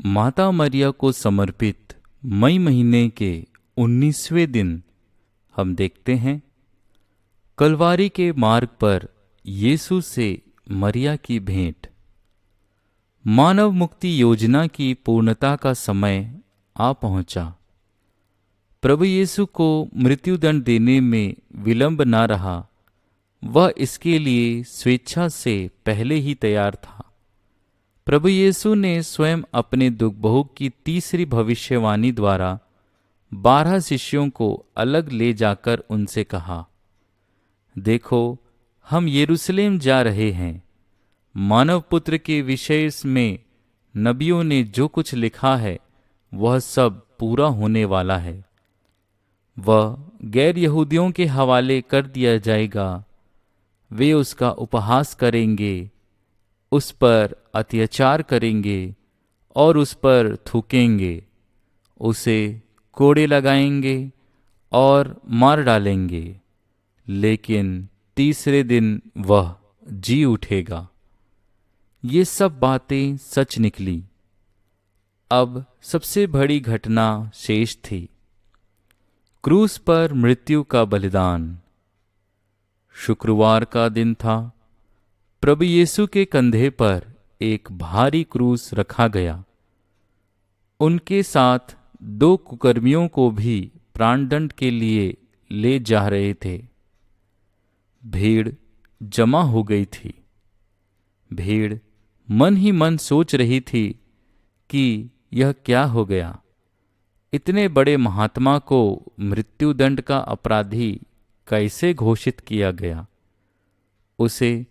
माता मरिया को समर्पित मई महीने के 19वें दिन हम देखते हैं कलवारी के मार्ग पर यीशु से मरिया की भेंट। मानव मुक्ति योजना की पूर्णता का समय आ पहुंचा। प्रभु यीशु को मृत्युदंड देने में विलंब न रहा। वह इसके लिए स्वेच्छा से पहले ही तैयार था। प्रभु यीशु ने स्वयं अपने दुख भोग की तीसरी भविष्यवाणी द्वारा 12 शिष्यों को अलग ले जाकर उनसे कहा, देखो, हम यरूशलेम जा रहे हैं। मानव पुत्र के विषय में नबियों ने जो कुछ लिखा है वह सब पूरा होने वाला है। वह गैर यहूदियों के हवाले कर दिया जाएगा। वे उसका उपहास करेंगे, उस पर अत्याचार करेंगे और उस पर थूकेंगे, उसे कोड़े लगाएंगे और मार डालेंगे, लेकिन तीसरे दिन वह जी उठेगा। ये सब बातें सच निकली। अब सबसे बड़ी घटना शेष थी, क्रूस पर मृत्यु का बलिदान। शुक्रवार का दिन था। प्रभु यीशु के कंधे पर एक भारी क्रूस रखा गया। उनके साथ 2 कुकर्मियों को भी प्राणदंड के लिए ले जा रहे थे। भीड़ जमा हो गई थी। भीड़ मन ही मन सोच रही थी कि यह क्या हो गया। इतने बड़े महात्मा को मृत्युदंड का अपराधी कैसे घोषित किया गया? उसे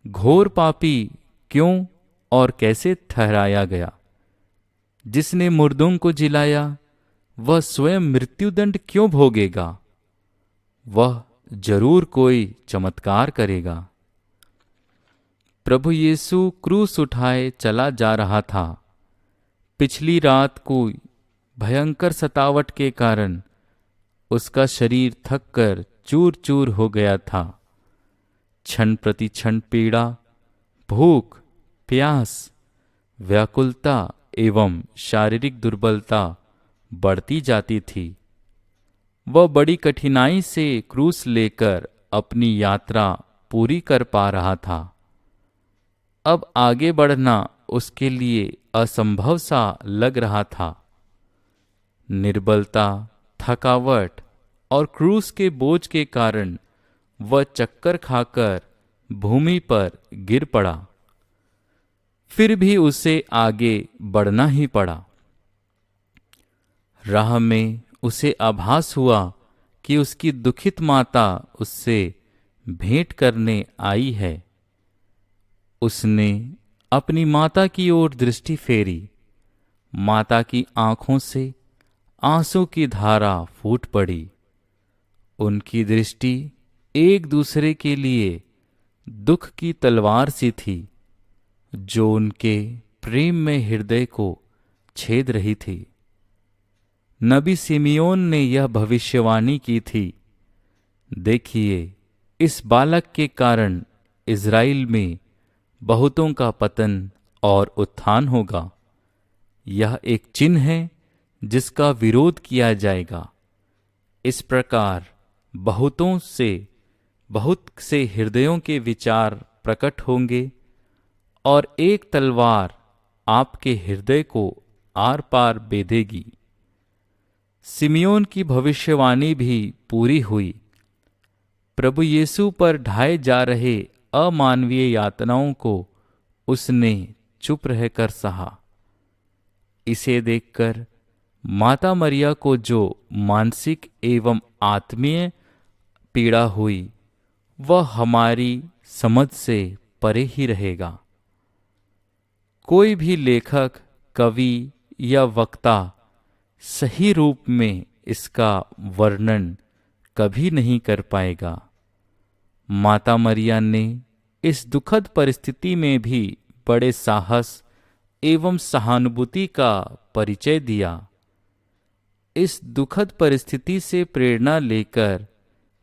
घोर पापी क्यों और कैसे ठहराया गया? जिसने मुर्दों को जिलाया वह स्वयं मृत्युदंड क्यों भोगेगा? वह जरूर कोई चमत्कार करेगा। प्रभु यीशु क्रूस उठाए चला जा रहा था। पिछली रात को भयंकर सतावट के कारण उसका शरीर थककर चूर चूर हो गया था। क्षण प्रति क्षण पीड़ा, भूख, प्यास, व्याकुलता एवं शारीरिक दुर्बलता बढ़ती जाती थी। वह बड़ी कठिनाई से क्रूस लेकर अपनी यात्रा पूरी कर पा रहा था। अब आगे बढ़ना उसके लिए असंभव सा लग रहा था। निर्बलता, थकावट और क्रूस के बोझ के कारण वह चक्कर खाकर भूमि पर गिर पड़ा। फिर भी उसे आगे बढ़ना ही पड़ा। राह में उसे आभास हुआ कि उसकी दुखित माता उससे भेंट करने आई है। उसने अपनी माता की ओर दृष्टि फेरी। माता की आंखों से आंसू की धारा फूट पड़ी। उनकी दृष्टि एक दूसरे के लिए दुख की तलवार सी थी, जो उनके प्रेम में हृदय को छेद रही थी। नबी सिमियोन ने यह भविष्यवाणी की थी, देखिए, इस बालक के कारण इज़राइल में बहुतों का पतन और उत्थान होगा। यह एक चिन्ह है जिसका विरोध किया जाएगा। इस प्रकार बहुत से हृदयों के विचार प्रकट होंगे और एक तलवार आपके हृदय को आर पार बेधेगी। सिमियोन की भविष्यवाणी भी पूरी हुई। प्रभु यीशु पर ढाए जा रहे अमानवीय यातनाओं को उसने चुप रहकर सहा। इसे देखकर माता मरिया को जो मानसिक एवं आत्मीय पीड़ा हुई वह हमारी समझ से परे ही रहेगा। कोई भी लेखक, कवि या वक्ता सही रूप में इसका वर्णन कभी नहीं कर पाएगा। माता मरिया ने इस दुखद परिस्थिति में भी बड़े साहस एवं सहानुभूति का परिचय दिया। इस दुखद परिस्थिति से प्रेरणा लेकर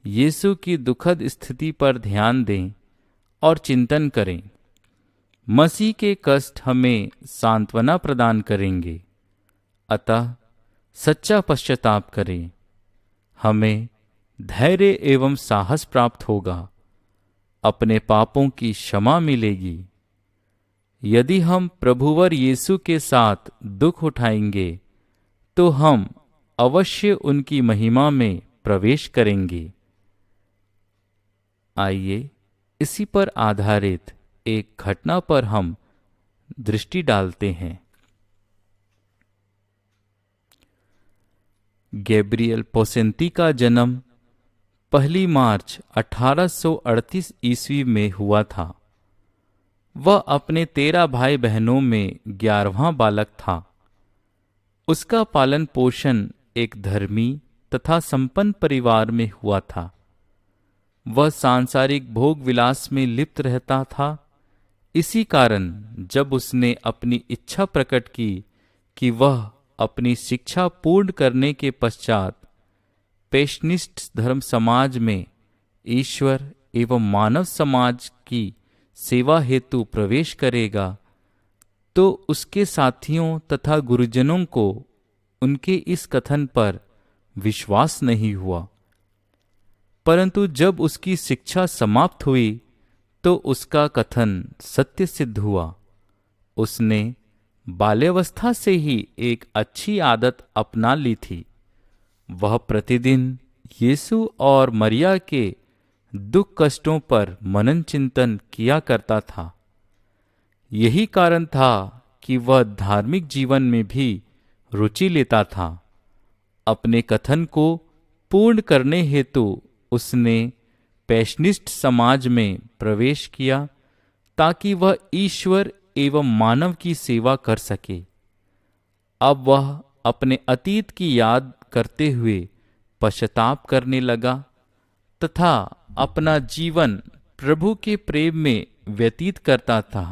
यीशु की दुखद स्थिति पर ध्यान दें और चिंतन करें। मसीह के कष्ट हमें सांत्वना प्रदान करेंगे। अतः सच्चा पश्चाताप करें, हमें धैर्य एवं साहस प्राप्त होगा, अपने पापों की क्षमा मिलेगी। यदि हम प्रभुवर यीशु के साथ दुख उठाएंगे तो हम अवश्य उनकी महिमा में प्रवेश करेंगे। आइए इसी पर आधारित एक घटना पर हम दृष्टि डालते हैं। गैब्रियल पोसेंती का जन्म 1 मार्च 1838 ईस्वी में हुआ था। वह अपने 13 भाई बहनों में 11वां बालक था। उसका पालन पोषण एक धर्मी तथा संपन्न परिवार में हुआ था। वह सांसारिक भोग विलास में लिप्त रहता था। इसी कारण जब उसने अपनी इच्छा प्रकट की कि वह अपनी शिक्षा पूर्ण करने के पश्चात पेशनिस्ट धर्म समाज में ईश्वर एवं मानव समाज की सेवा हेतु प्रवेश करेगा, तो उसके साथियों तथा गुरुजनों को उनके इस कथन पर विश्वास नहीं हुआ। परंतु जब उसकी शिक्षा समाप्त हुई तो उसका कथन सत्य सिद्ध हुआ। उसने बाल्यावस्था से ही एक अच्छी आदत अपना ली थी। वह प्रतिदिन यीशु और मरिया के दुख कष्टों पर मनन चिंतन किया करता था। यही कारण था कि वह धार्मिक जीवन में भी रुचि लेता था। अपने कथन को पूर्ण करने हेतु उसने पैशनिस्ट समाज में प्रवेश किया ताकि वह ईश्वर एवं मानव की सेवा कर सके। अब वह अपने अतीत की याद करते हुए पश्चाताप करने लगा तथा अपना जीवन प्रभु के प्रेम में व्यतीत करता था।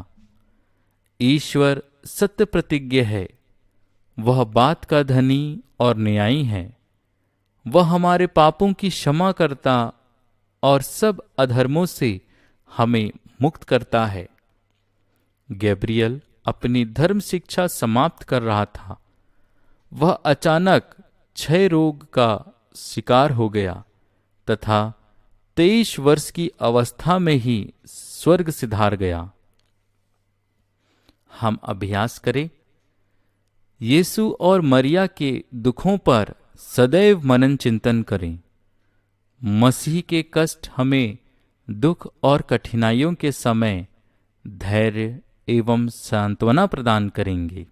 ईश्वर सत्य प्रतिज्ञ है, वह बात का धनी और न्यायी है। वह हमारे पापों की क्षमा करता और सब अधर्मों से हमें मुक्त करता है। गैब्रियल अपनी धर्म शिक्षा समाप्त कर रहा था। वह अचानक क्षय रोग का शिकार हो गया तथा 23 वर्ष की अवस्था में ही स्वर्ग सिधार गया। हम अभ्यास करें। यीशु और मरिया के दुखों पर सदैव मनन चिंतन करें। मसीह के कष्ट हमें दुख और कठिनाइयों के समय धैर्य एवं सांत्वना प्रदान करेंगे।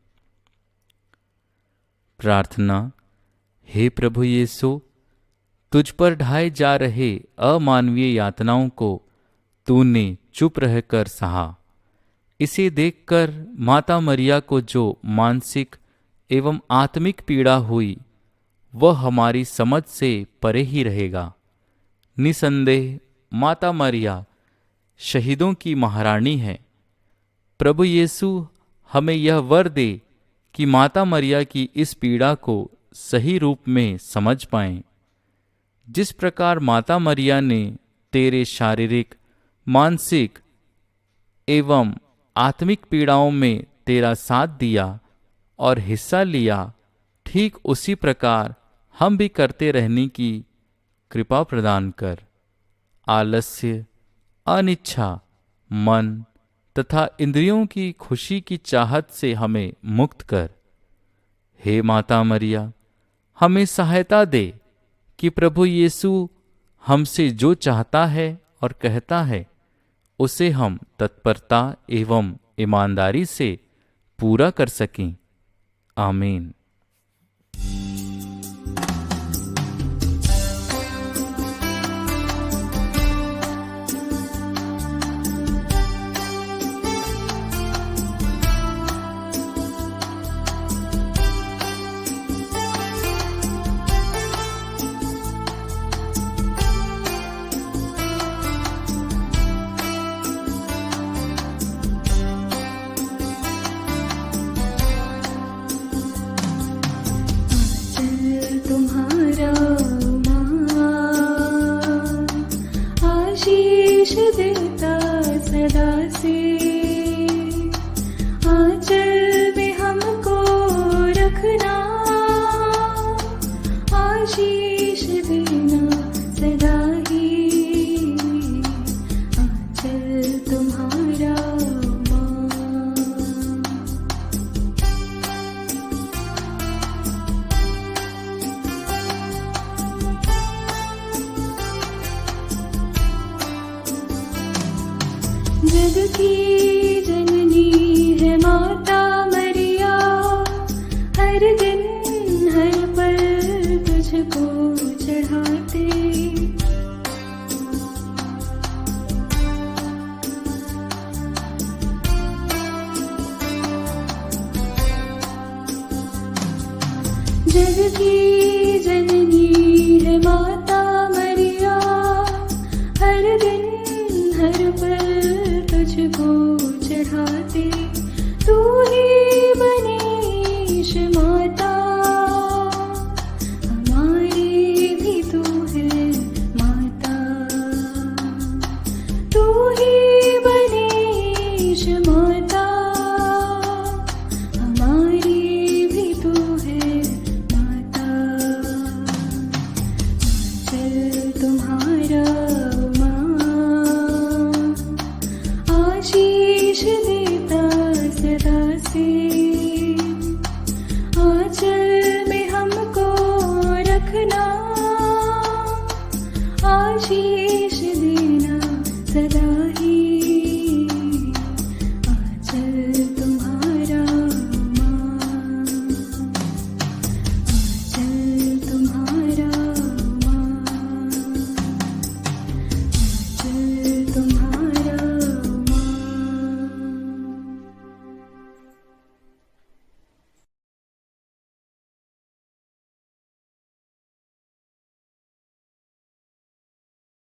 प्रार्थना। हे प्रभु यीशु, तुझ पर ढाए जा रहे अमानवीय यातनाओं को तूने चुप रहकर सहा। इसे देखकर माता मरिया को जो मानसिक एवं आत्मिक पीड़ा हुई वह हमारी समझ से परे ही रहेगा। निसंदेह माता मरिया शहीदों की महारानी है। प्रभु यीशु हमें यह वर दे कि माता मरिया की इस पीड़ा को सही रूप में समझ पाएं। जिस प्रकार माता मरिया ने तेरे शारीरिक, मानसिक एवं आत्मिक पीड़ाओं में तेरा साथ दिया और हिस्सा लिया, ठीक उसी प्रकार हम भी करते रहने की कृपा प्रदान कर। आलस्य, अनिच्छा, मन तथा इंद्रियों की खुशी की चाहत से हमें मुक्त कर। हे माता मरिया, हमें सहायता दे कि प्रभु यीशु हमसे जो चाहता है और कहता है उसे हम तत्परता एवं ईमानदारी से पूरा कर सकें। आमीन। जग की